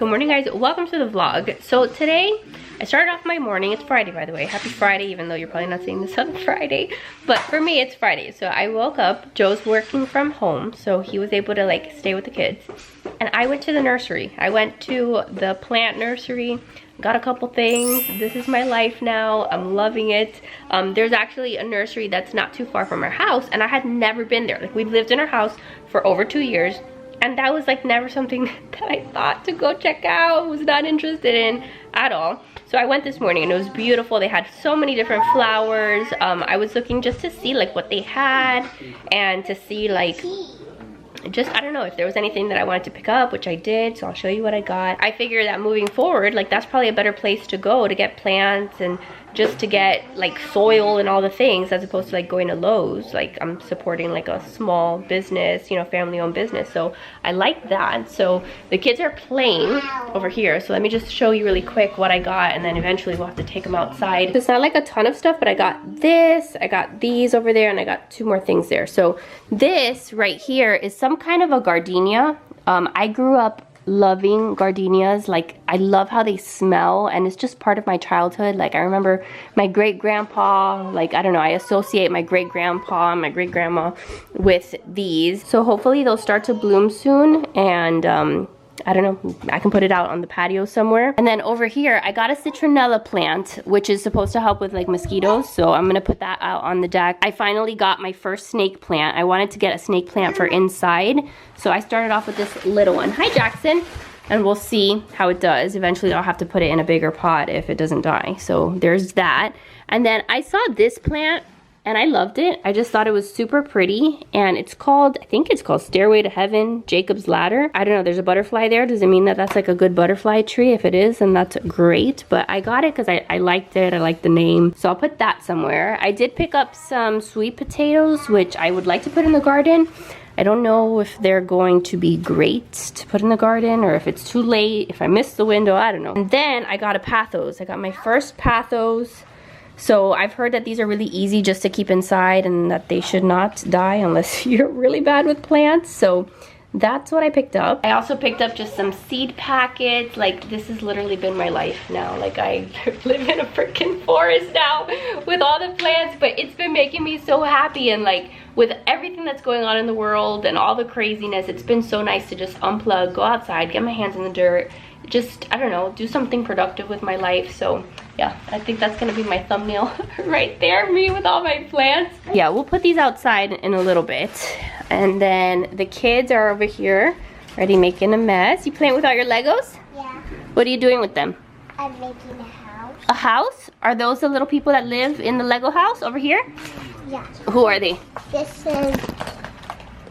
Good morning, guys. Welcome to the vlog. So today I started off my morning. It's Friday, by the way. Happy Friday, even though you're probably not seeing this on Friday. But for me, it's Friday. So I woke up. Joe's working from home, so he was able to like stay with the kids. And I went to the nursery. I went to the plant nursery, got a couple things. This is my life now. I'm loving it. There's actually a nursery that's not too far from our house, and I had never been there. Like, we lived in our house for over 2 years, and that was like never something that I thought to go check out, was not interested in at all. So I went this morning and it was beautiful. They had so many different flowers. I was looking just to see like what they had and to see like just, I don't know, if there was anything that I wanted to pick up, which I did, so I'll show you what I got. I figure that moving forward, like, that's probably a better place to go to get plants and just to get like soil and all the things, as opposed to like going to Lowe's. Like, I'm supporting like a small business, you know, family-owned business, so I like that. So the kids are playing over here, so let me just show you really quick what I got, and then eventually we'll have to take them outside. It's not like a ton of stuff, but I got this, I got these over there, and I got 2 more things there. So this right here is some kind of a gardenia. I grew up loving gardenias. Like, I love how they smell, and it's just part of my childhood. Like, I remember my great-grandpa, like, I don't know, I associate my great-grandpa and my great-grandma with these. So hopefully they'll start to bloom soon, and I don't know, I can put it out on the patio somewhere. And then over here, I got a citronella plant, which is supposed to help with like mosquitoes. So I'm gonna put that out on the deck. I finally got my first snake plant. I wanted to get a snake plant for inside. So I started off with this little one. Hi, Jackson. And we'll see how it does. Eventually I'll have to put it in a bigger pot if it doesn't die. So there's that. And then I saw this plant and I loved it. I just thought it was super pretty, and it's called, I think it's called Stairway to Heaven, Jacob's Ladder. I don't know, there's a butterfly there. Does it mean that that's like a good butterfly tree? If it is, then that's great. But I got it because I liked it, I liked the name. So I'll put that somewhere. I did pick up some sweet potatoes, which I would like to put in the garden. I don't know if they're going to be great to put in the garden, or if it's too late, if I miss the window, I don't know. And then I got a pothos. I got my first pothos. So I've heard that these are really easy just to keep inside, and that they should not die unless you're really bad with plants. So that's what I picked up. I also picked up just some seed packets. Like, this has literally been my life now. Like, I live in a freaking forest now with all the plants, but it's been making me so happy. And like, with everything that's going on in the world and all the craziness, it's been so nice to just unplug, go outside, get my hands in the dirt, just, I don't know, do something productive with my life. So yeah, I think that's gonna be my thumbnail right there, me with all my plants. Yeah, we'll put these outside in a little bit. And then the kids are over here already making a mess. You playing with all your Legos? Yeah. What are you doing with them? I'm making a house. A house? Are those the little people that live in the Lego house over here? Yeah. Who are they? This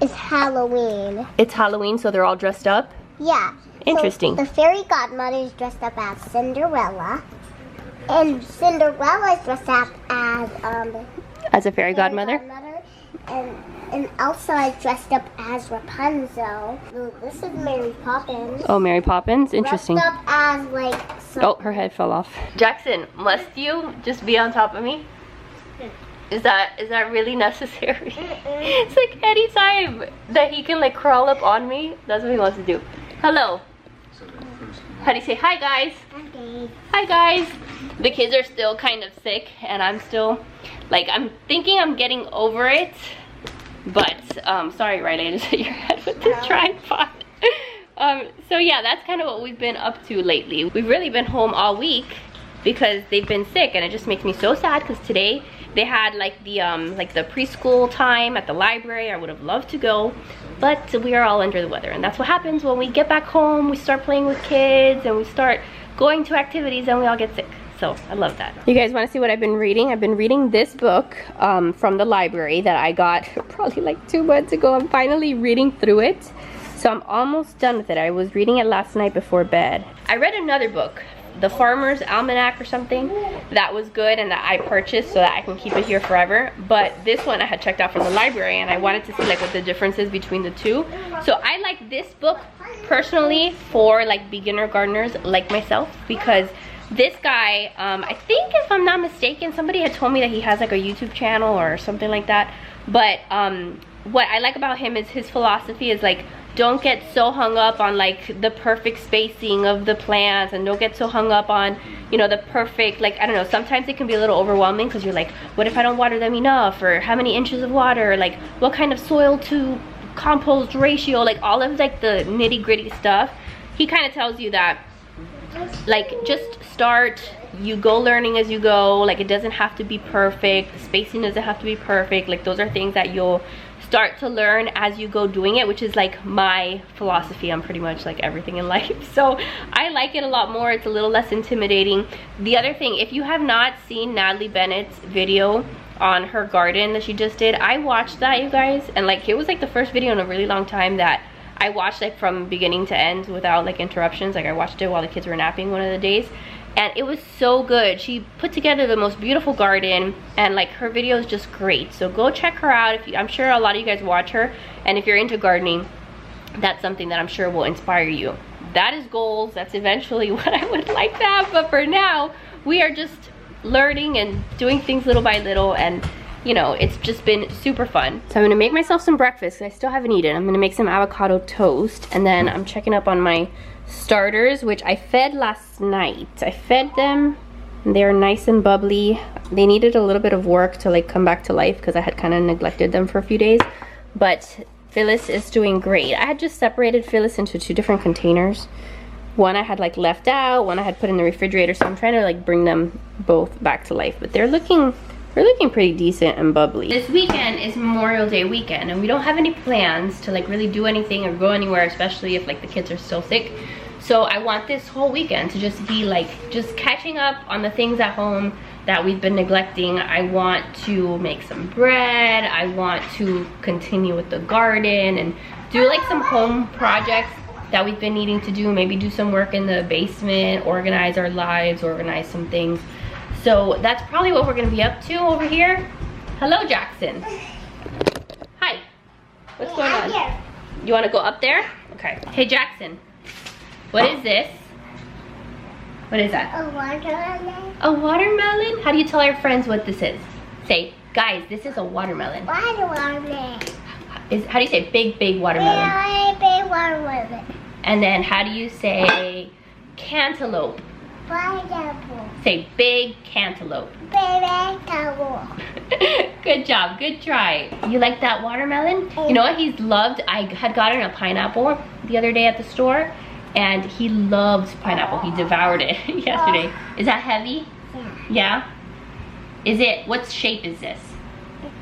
is Halloween. It's Halloween, so they're all dressed up? Yeah. Interesting. So the fairy godmother is dressed up as Cinderella, and Cinderella is dressed up as a fairy godmother? and Elsa is dressed up as Rapunzel. This is Mary Poppins. Oh, Mary Poppins? Interesting. Dressed up as like Oh, her head fell off. Jackson, must you just be on top of me? Is that really necessary? It's like anytime that he can like crawl up on me, that's what he wants to do. Hello. How do you say hi, guys? Okay. Hi, guys. The kids are still kind of sick, and I'm still like, I'm thinking I'm getting over it, but sorry, Riley, I just hit your head with the tripod. So yeah, that's kind of what we've been up to lately. We've really been home all week because they've been sick, and it just makes me so sad because today they had like the preschool time at the library. I would have loved to go, but we are all under the weather, and that's what happens when we get back home. We start playing with kids and we start going to activities, and we all get sick. So I love that. You guys want to see what I've been reading? I've been reading this book from the library that I got probably like 2 months ago. I'm finally reading through it, so I'm almost done with it. I was reading it last night before bed. I read another book, The Farmer's Almanac or something, that was good, and that I purchased so that I can keep it here forever. But this one I had checked out from the library, and I wanted to see like what the difference is between the two. So I like this book personally for like beginner gardeners like myself, because this guy, I think if I'm not mistaken, somebody had told me that he has like a YouTube channel or something like that. But what I like about him is his philosophy is like don't get so hung up on like the perfect spacing of the plants, and don't get so hung up on, you know, the perfect, like, I don't know, sometimes it can be a little overwhelming because you're like, what if I don't water them enough, or how many inches of water, like what kind of soil to compost ratio, like all of like the nitty-gritty stuff. He kind of tells you that, like, just start, you go learning as you go. Like, it doesn't have to be perfect, the spacing doesn't have to be perfect. Like, those are things that you'll start to learn as you go doing it, which is like my philosophy on pretty much like everything in life. So I like it a lot more. It's a little less intimidating. The other thing, if you have not seen Natalie Bennett's video on her garden that she just did, I watched that, you guys, and like it was like the first video in a really long time that I watched like from beginning to end without like interruptions. Like, I watched it while the kids were napping one of the days, and it was so good. She put together the most beautiful garden, and like her video is just great. So go check her out. If you, I'm sure a lot of you guys watch her, and if you're into gardening, that's something that I'm sure will inspire you. That is goals. That's eventually what I would like to have, but for now we are just learning and doing things little by little, and you know, it's just been super fun. So I'm gonna make myself some breakfast. I still haven't eaten. I'm gonna make some avocado toast, and then I'm checking up on my starters, which I fed last night. I fed them, and they're nice and bubbly. They needed a little bit of work to like come back to life because I had kind of neglected them for a few days, but Phyllis is doing great. I had just separated Phyllis into 2 different containers. One I had like left out, one I had put in the refrigerator, so I'm trying to like bring them both back to life, but they're looking pretty decent and bubbly. This weekend is Memorial Day weekend, and we don't have any plans to like really do anything or go anywhere, especially if like the kids are still sick. So I want this whole weekend to just be like just catching up on the things at home that we've been neglecting. I want to make some bread. I want to continue with the garden and do like some home projects that we've been needing to do. Maybe do some work in the basement, organize our lives, organize some things. So that's probably what we're gonna be up to over here. Hello, Jackson. Hi. What's going on? Here. You wanna go up there? Okay. Hey, Jackson. What is this? What is that? A watermelon. A watermelon? How do you tell our friends what this is? Say, guys, this is a watermelon. Watermelon. How do you say big watermelon? Big watermelon. And then how do you say cantaloupe? Pineapple. Say big cantaloupe. Big cantaloupe. Good job, good try. You like that watermelon? You know what he's loved? I had gotten a pineapple the other day at the store, and he loves pineapple. He devoured it yesterday. Is that heavy? Yeah. Yeah? Is it, what shape is this?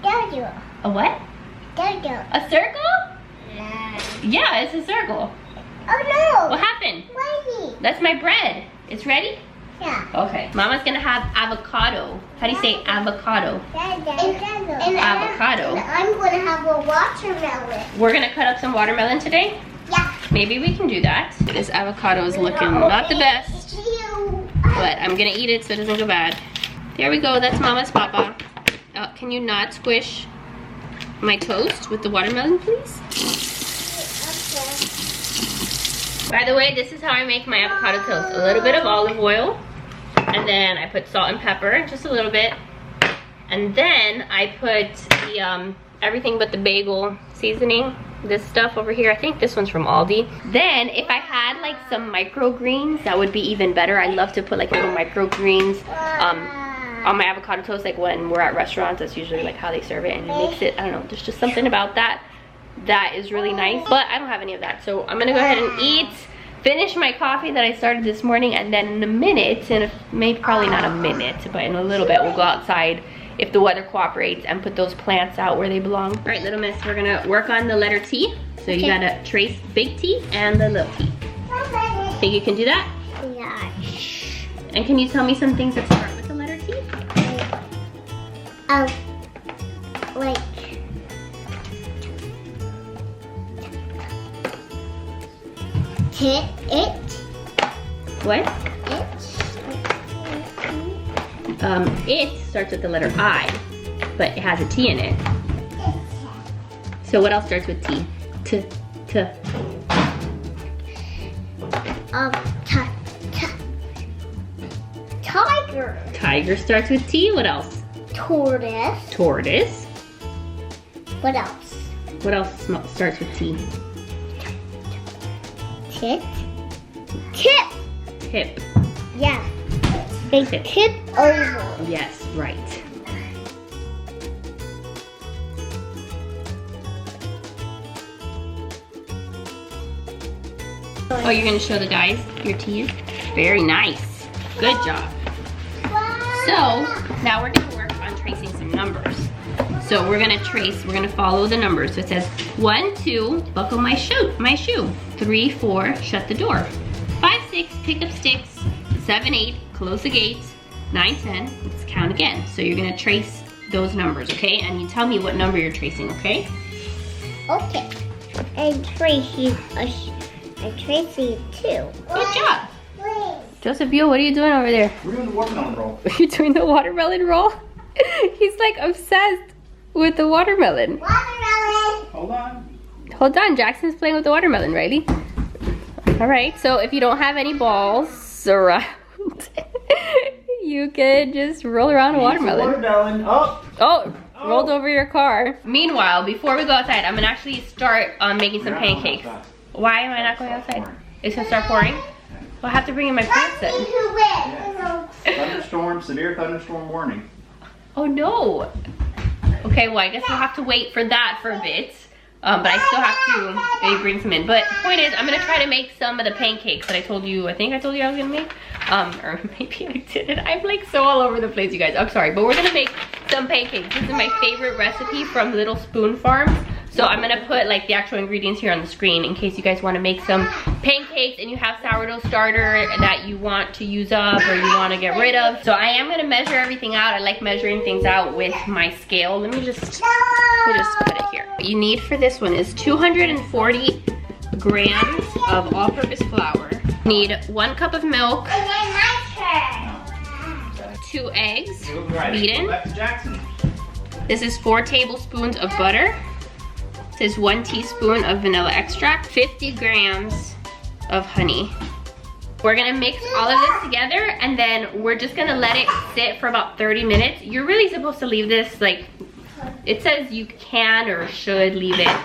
A circle. A what? Circle. A circle? Yeah. Yeah, it's a circle. Oh no! What happened? Ready. That's my bread. It's ready? Yeah. Okay. Mama's gonna have avocado. How do you say avocado? And avocado. And I'm gonna have a watermelon. We're gonna cut up some watermelon today? Yeah. Maybe we can do that. This avocado is looking not the best, but I'm gonna eat it so it doesn't go bad. There we go. That's Mama's papa. Can you not squish my toast with the watermelon, please? By the way, this is how I make my avocado toast. A little bit of olive oil, and then I put salt and pepper, just a little bit. And then I put the everything but the bagel seasoning, this stuff over here. I think this one's from Aldi. Then if I had like some microgreens, that would be even better. I love to put like little microgreens on my avocado toast, like when we're at restaurants. That's usually like how they serve it, and it makes it, I don't know, there's just something about that that is really nice. But I don't have any of that, so I'm gonna go ahead and eat, finish my coffee that I started this morning, and then in a minute, and maybe probably not a minute, but in a little bit, we'll go outside if the weather cooperates and put those plants out where they belong. All right, little miss, we're gonna work on the letter T. So you gotta trace big T and the little T. Think you can do that? Yeah. And can you tell me some things that start with the letter T? Like it. What? It starts with the letter I, but it has a T in it. So what else starts with T? Tiger. Tiger starts with T. What else? Tortoise. Tortoise. What else? What else starts with T? Tip. Tip. Tip. Yeah. They tip over. Yes, right. Oh, you're gonna show the guys your teas? Very nice. Good job. So, now we're gonna work on tracing some numbers. So we're gonna follow the numbers. So it says 1, 2, buckle my shoe. 3, 4, shut the door. 5, 6, pick up sticks. 7, 8, close the gates. 9, 10, let's count again. So you're gonna trace those numbers, okay? And you tell me what number you're tracing, okay? Okay. And Tracy, too. Good job. Joseph, Buell, what are you doing over there? We're doing the watermelon roll. You're doing the watermelon roll? He's like obsessed with the watermelon. Watermelon. Hold on. Hold on, Jackson's playing with the watermelon, Riley. All right, so if you don't have any balls around, you could just roll around a watermelon. Watermelon. Oh, rolled over your car. Meanwhile, before we go outside, I'm gonna actually start making some pancakes. Why am I not going outside? It's gonna start pouring? Well, I have to bring in my plants then. Thunderstorm, severe thunderstorm warning. Oh no. Okay, well I guess we'll have to wait for that for a bit. But I still have to maybe bring some in. But the point is, I'm gonna try to make some of the pancakes that I told you, I think I told you I was gonna make. Or maybe I didn't. I'm like so all over the place, you guys. I'm sorry, but we're gonna make some pancakes. This is my favorite recipe from Little Spoon Farms. So I'm gonna put like the actual ingredients here on the screen in case you guys wanna make some pancakes and you have sourdough starter that you want to use up or you wanna get rid of. So I am gonna measure everything out. I like measuring things out with my scale. Let me just put it here. What you need for this one is 240 grams of all-purpose flour. You need 1 cup of milk, 2 eggs beaten. This is 4 tablespoons of butter. This is 1 teaspoon of vanilla extract, 50 grams of honey. We're gonna mix all of this together and then we're just gonna let it sit for about 30 minutes. You're really supposed to leave this, like, it says you can or should leave it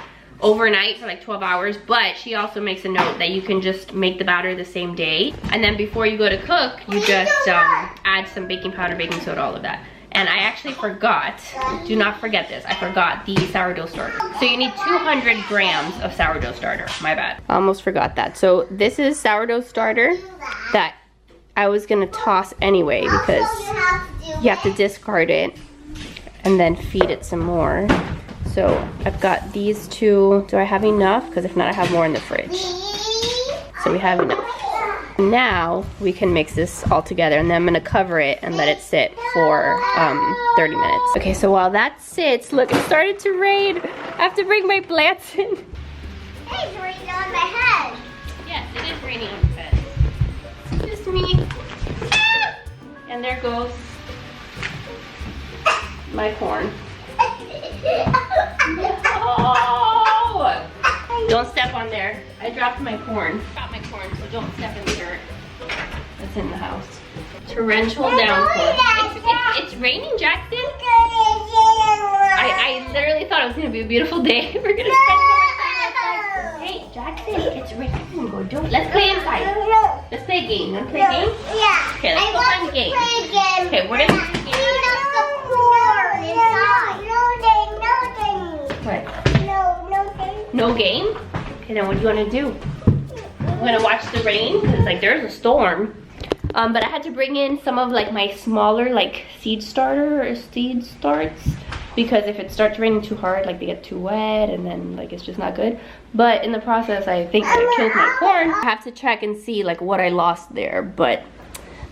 overnight for like 12 hours, but she also makes a note that you can just make the batter the same day. And then before you go to cook, you just add some baking powder, baking soda, all of that. And I actually forgot, do not forget this, I forgot the sourdough starter. So you need 200 grams of sourdough starter, my bad. I almost forgot that. So this is sourdough starter that I was gonna toss anyway because you have to discard it and then feed it some more. So I've got these 2. Do I have enough? Because if not, I have more in the fridge. So we have enough. Now we can mix this all together and then I'm gonna cover it and let it sit for 30 minutes. Okay, so while that sits, look, it started to rain. I have to bring my plants in. Hey, it's raining on my head. Yes, it is raining on your head. It's just me. And there goes my corn. No! Don't step on there. I dropped my corn. Dropped my corn, so don't step in the dirt. That's in the house. Torrential downpour. It's raining, Jackson. I literally thought it was gonna be a beautiful day. We're gonna spend so much time outside. Hey, Jackson, it's raining. Let's play inside. Let's play a game. You wanna play a game? Yeah. Okay, let's go find a game. Okay, what is this game? What? No game? Okay, then what do you want to do? I'm gonna watch the rain because like there's a storm. But I had to bring in some of like my smaller like seed starts because if it starts raining too hard, like they get too wet and then like it's just not good. But in the process, I think I killed my corn. I have to check and see like what I lost there, but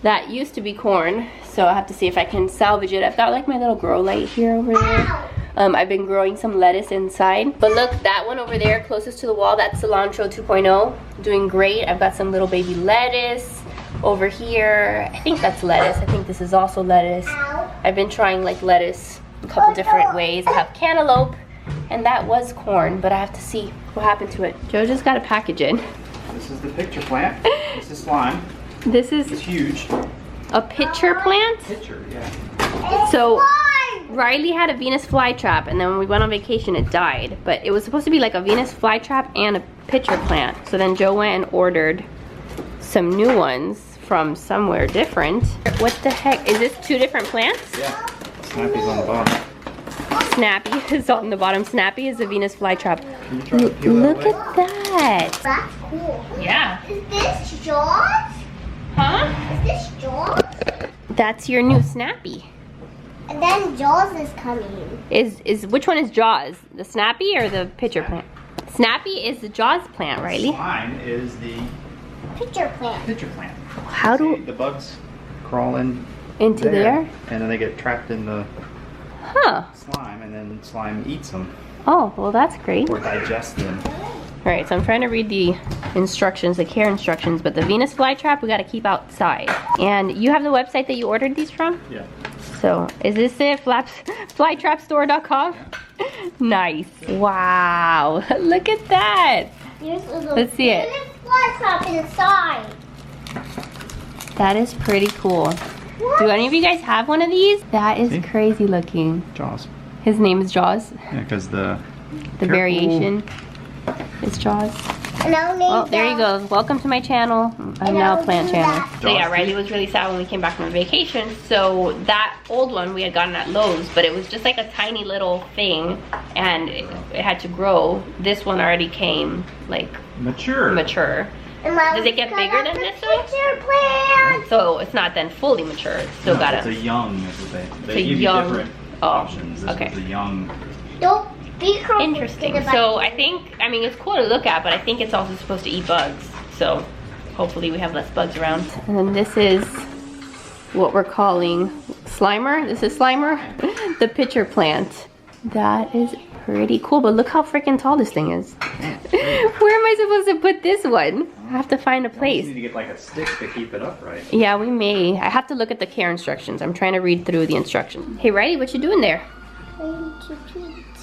that used to be corn, so I have to see if I can salvage it. I've got like my little grow light here over there. I've been growing some lettuce inside. But look, that one over there closest to the wall, that's cilantro 2.0. Doing great. I've got some little baby lettuce over here. I think that's lettuce. I think this is also lettuce. I've been trying like lettuce a couple different ways. I have cantaloupe, and that was corn, but I have to see what happened to it. Joe just got a package in. This is the picture plant. This is slime. This is It's huge. a pitcher plant? Pitcher, yeah. So Riley had a Venus flytrap, and then when we went on vacation, it died. But it was supposed to be like a Venus flytrap and a pitcher plant. So then Joe went and ordered some new ones from somewhere different. What the heck? Is this 2 different plants? Yeah. Snappy's on the bottom. Snappy is on the bottom. Snappy is a Venus flytrap. Can you try to peel that Look away? at that. That's cool. Yeah. Is this Jaws? Huh? Is this Jaws? That's your new Snappy. And then Jaws is coming. Is which one is Jaws? The Snappy or the pitcher plant? Snappy is the Jaws plant, Riley. Slime is the Pitcher plant. pitcher plant. How See, do the bugs crawl in into there? and then they get trapped in the Huh. slime, and then slime eats them Oh, well that's great. or digests them. Alright, so I'm trying to read the instructions, the care instructions, but the Venus flytrap we gotta keep outside. And you have the website that you ordered these from? Yeah. So, is this it? Flytrapstore.com? Nice. Wow. Look at that. Here's a little Let's see it. fly trap inside. That is pretty cool. Do any of you guys have one of these? That is See? crazy looking. Jaws. His name is Jaws. Yeah, because the The variation is Jaws. And I'll name Well, there you go. Welcome to my channel. I'm now a plant channel. So yeah, Jaws. Riley was really sad when we came back from vacation. So that old one we had gotten at Lowe's, but it was just like a tiny little thing, and it had to grow. This one already came like mature. mature. Does it get bigger than this though? Pitcher plant. So it's not then fully mature. It's still No, got it's a a. young, is what they It's a give young- you different oh, options. This okay. was a young. Don't be careful. Interesting. So I think, I mean, it's cool to look at, but I think it's also supposed to eat bugs. So hopefully we have less bugs around. And then this is what we're calling Slimer. This is Slimer, the pitcher plant. That is pretty cool, but look how freaking tall this thing is. Where am I supposed to put this one? I have to find a You place. need to get like a stick to keep it upright. Yeah, we may. I have to look at the care instructions. I'm trying to read through the instructions. Hey, Riley, what you doing there?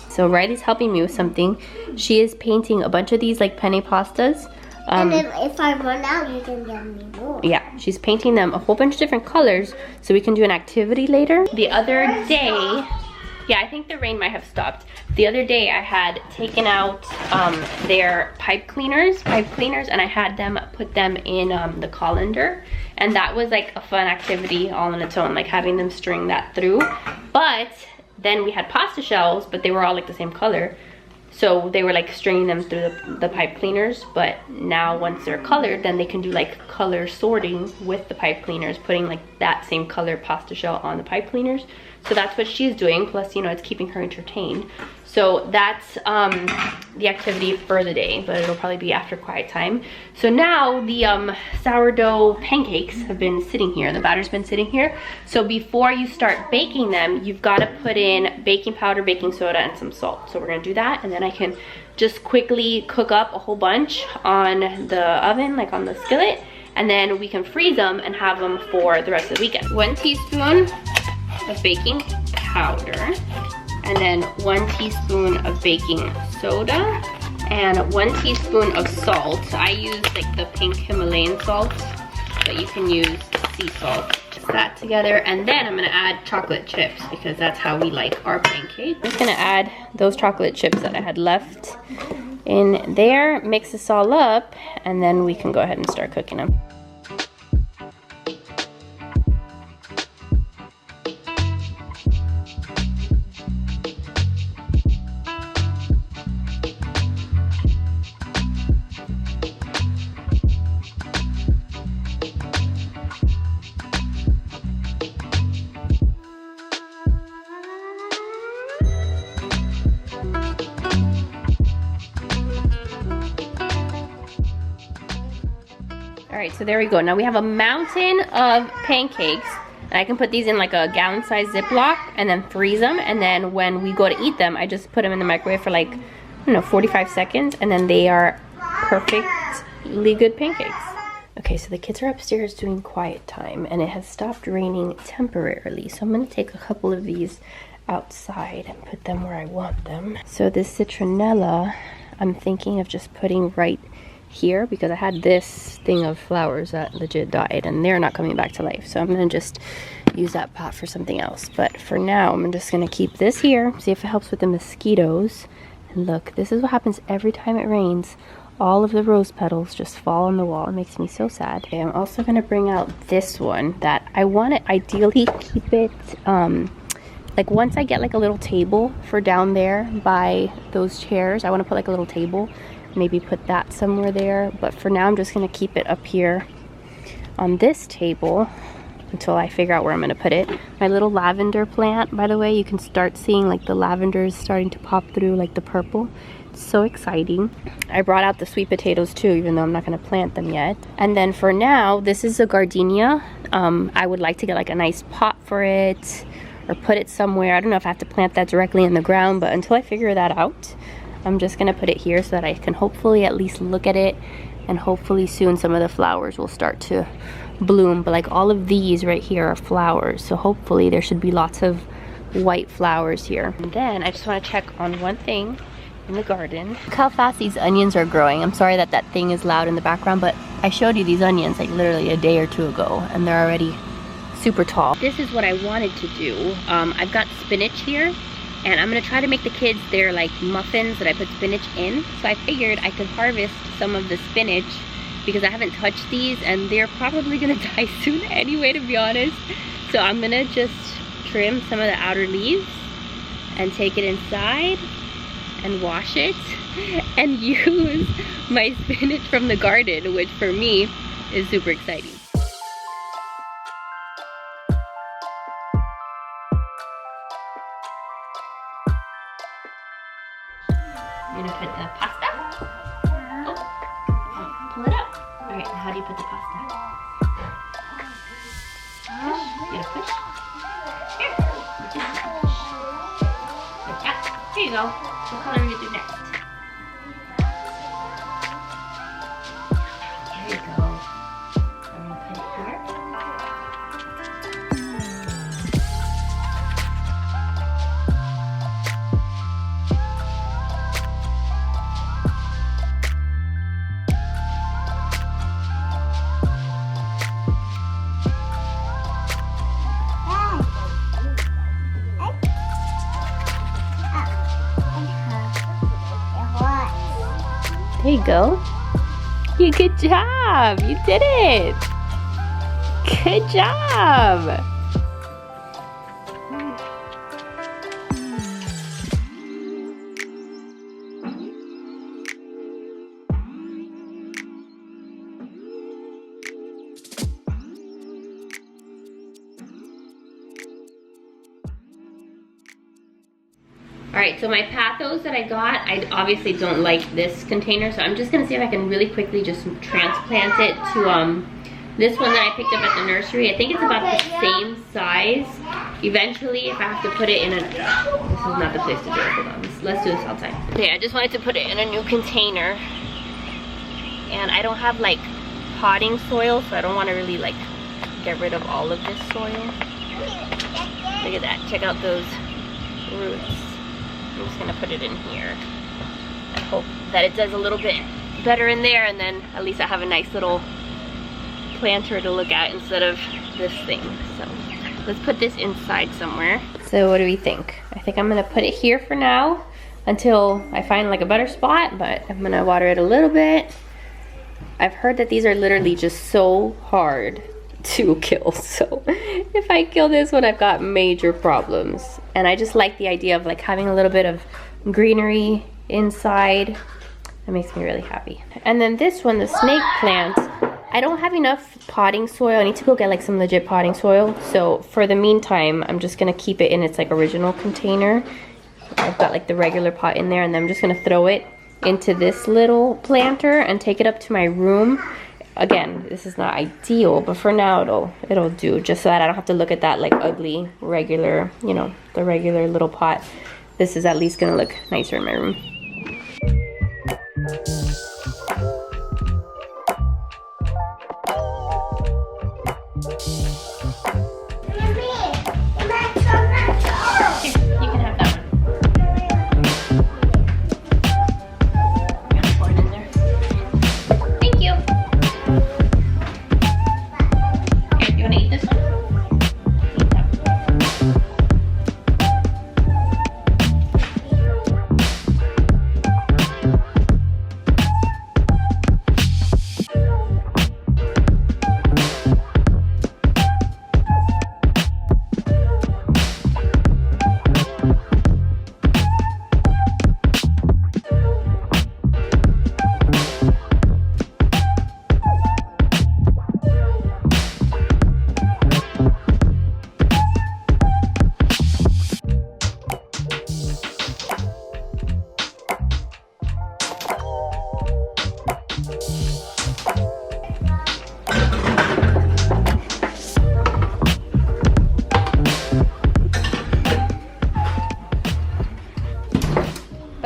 So Riley's helping me with something. She is painting a bunch of these like penne pastas. And if I run out, you can get me more. Yeah, she's painting them a whole bunch of different colors so we can do an activity later. The other day, yeah, I think the rain might have stopped. The other day I had taken out their pipe cleaners, and I had them put them in the colander. And that was like a fun activity all on its own, like having them string that through. But then we had pasta shells, but they were all like the same color. So they were like stringing them through the pipe cleaners, but now once they're colored, then they can do like color sorting with the pipe cleaners, putting like that same color pasta shell on the pipe cleaners. So that's what she's doing, plus, you know, it's keeping her entertained. So that's the activity for the day, but it'll probably be after quiet time. So now the sourdough pancakes have been sitting here. The batter's been sitting here. So before you start baking them, you've got to put in baking powder, baking soda, and some salt. So we're gonna do that, and then I can just quickly cook up a whole bunch on the oven, like on the skillet, and then we can freeze them and have them for the rest of the weekend. 1 teaspoon of baking powder, and then 1 teaspoon of baking soda, and 1 teaspoon of salt. I use like the pink Himalayan salt, but you can use sea salt. Just that together, and then I'm gonna add chocolate chips because that's how we like our pancake. I'm just gonna add those chocolate chips that I had left in there, mix this all up, and then we can go ahead and start cooking them. All right, so there we go. Now we have a mountain of pancakes. And I can put these in like a gallon-sized Ziploc and then freeze them. And then when we go to eat them, I just put them in the microwave for like, I don't know, 45 seconds. And then they are perfectly good pancakes. Okay, so the kids are upstairs doing quiet time, and it has stopped raining temporarily. So I'm gonna take a couple of these outside and put them where I want them. So this citronella, I'm thinking of just putting right here because I had this thing of flowers that legit died and they're not coming back to life. So I'm gonna just use that pot for something else. But for now, I'm just gonna keep this here, see if it helps with the mosquitoes. And look, this is what happens every time it rains. All of the rose petals just fall on the wall. It makes me so sad. Okay, I'm also gonna bring out this one that I want to ideally keep it, like once I get like a little table for down there by those chairs, I want to put like a little table, maybe put that somewhere there. But for now, I'm just gonna keep it up here on this table until I figure out where I'm gonna put it. My little lavender plant, by the way, you can start seeing like the lavender is starting to pop through, like the purple. It's so exciting. I brought out the sweet potatoes too, even though I'm not gonna plant them yet. And then for now, this is a gardenia. I would like to get like a nice pot for it or put it somewhere. I don't know if I have to plant that directly in the ground, but until I figure that out, I'm just gonna put it here so that I can hopefully at least look at it, and hopefully soon some of the flowers will start to bloom. But like all of these right here are flowers, so hopefully there should be lots of white flowers here. And then I just want to check on one thing in the garden. Look how fast these onions are growing. I'm sorry that that thing is loud in the background, but I showed you these onions like literally a day or two ago and they're already super tall. This is what I wanted to do. I've got spinach here and I'm gonna try to make the kids their like muffins that I put spinach in. So I figured I could harvest some of the spinach because I haven't touched these and they're probably gonna die soon anyway, to be honest. So I'm gonna just trim some of the outer leaves and take it inside and wash it and use my spinach from the garden, which for me is super exciting. You're gonna put the pasta? Oh, pull it up. Alright, how do you put the pasta? Push. You gotta push. Here. Like that. There you go. What color are you gonna do next? There you go. I'm gonna put it here. There you go. Good job. You did it. Good job. Alright, so my pathos that I got, I obviously don't like this container, so I'm just going to see if I can really quickly just transplant it to this one that I picked up at the nursery. I think it's about the same size. Eventually, if I have to put it in a... This is not the place to do it. Hold on. Let's do this outside. Okay, I just wanted to put it in a new container. And I don't have, like, potting soil, so I don't want to really, like, get rid of all of this soil. Look at that. Check out those roots. I'm just gonna put it in here and hope that it does a little bit better in there, and then at least I have a nice little planter to look at instead of this thing. So let's put this inside somewhere. So what do we think? I think I'm gonna put it here for now until I find like a better spot, but I'm gonna water it a little bit. I've heard that these are literally just so hard to kill, so if I kill this one, I've got major problems. And I just like the idea of like having a little bit of greenery inside. That makes me really happy. And then this one, the snake plant, I don't have enough potting soil. I need to go get like some legit potting soil. So for the meantime, I'm just gonna keep it in its like original container. I've got like the regular pot in there, and then I'm just gonna throw it into this little planter and take it up to my room. Again, this is not ideal, but for now it'll do, just so that I don't have to look at that like ugly regular, you know, the regular little pot. This is at least gonna look nicer in my room.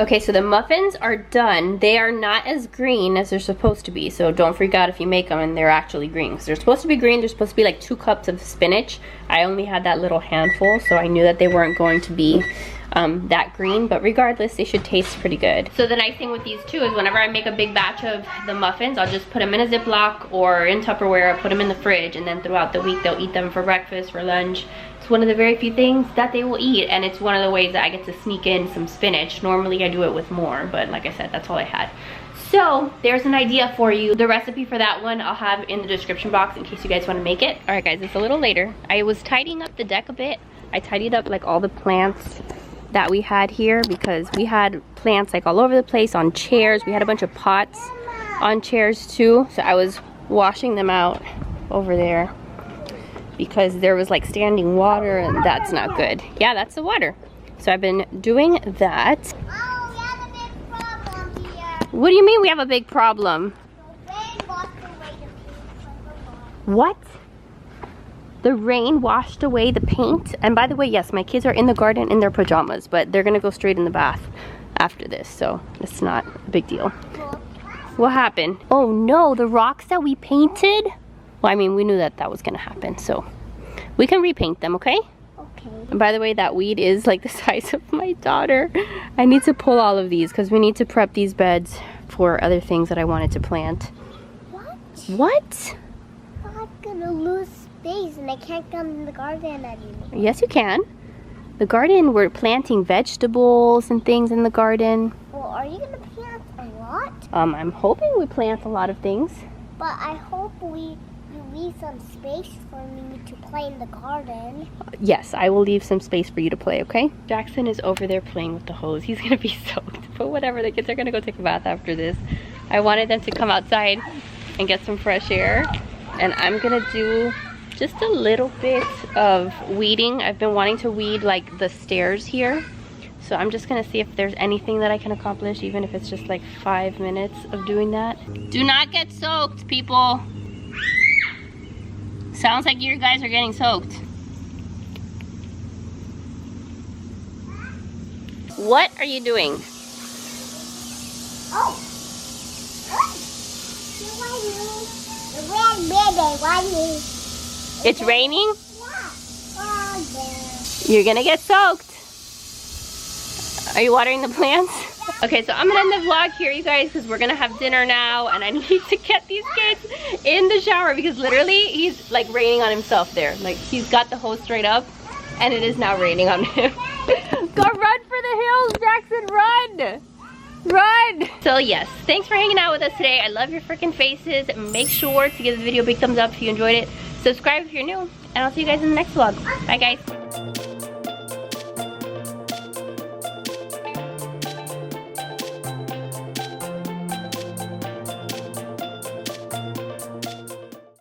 Okay, so the muffins are done. They are not as green as they're supposed to be, so don't freak out if you make them and they're actually green. Because they're supposed to be green, they're supposed to be like 2 cups of spinach. I only had that little handful, so I knew that they weren't going to be that green, but regardless, they should taste pretty good. So the nice thing with these two is whenever I make a big batch of the muffins, I'll just put them in a Ziploc or in Tupperware, put them in the fridge, and then throughout the week, they'll eat them for breakfast, for lunch. It's one of the very few things that they will eat, and it's one of the ways that I get to sneak in some spinach. Normally I do it with more, but like I said, that's all I had. So there's an idea for you. The recipe for that one I'll have in the description box in case you guys want to make it. All right guys, it's a little later. I was tidying up the deck a bit. I tidied up like all the plants that we had here because we had plants like all over the place on chairs. We had a bunch of pots on chairs too. So I was washing them out over there because there was like standing water and that's not good. Yeah, that's the water. So I've been doing that. Oh, we have a big problem here. What do you mean we have a big problem? The rain washed away the paint from the wall. What? The rain washed away the paint? And by the way, yes, my kids are in the garden in their pajamas, but they're gonna go straight in the bath after this, so it's not a big deal. What happened? Oh no, the rocks that we painted? Well, I mean, we knew that that was gonna happen, so we can repaint them, okay? Okay. And by the way, that weed is like the size of my daughter. I need to pull all of these because we need to prep these beds for other things that I wanted to plant. What? What? I'm gonna lose space and I can't come in the garden anymore. Yes, you can. The garden, we're planting vegetables and things in the garden. Well, are you gonna plant a lot? I'm hoping we plant a lot of things. But I hope you leave some space for me to play in the garden. Yes, I will leave some space for you to play, okay? Jackson is over there playing with the hose. He's gonna be soaked, but whatever, the kids are gonna go take a bath after this. I wanted them to come outside and get some fresh air, and I'm gonna do just a little bit of weeding. I've been wanting to weed like the stairs here. So I'm just gonna see if there's anything that I can accomplish, even if it's just like 5 minutes of doing that. Do not get soaked, people. Sounds like you guys are getting soaked. What are you doing? Oh! The red baby, It's raining? yeah. Oh, You're gonna get soaked. Are you watering the plants? Okay, so I'm gonna end the vlog here, you guys, because we're gonna have dinner now, and I need to get these kids in the shower because literally he's like raining on himself there. Like he's got the hose straight up, and it is now raining on him. Go run for the hills, Jackson, run! Run! So yes, thanks for hanging out with us today. I love your freaking faces. Make sure to give the video a big thumbs up if you enjoyed it. Subscribe if you're new, and I'll see you guys in the next vlog. Bye, guys.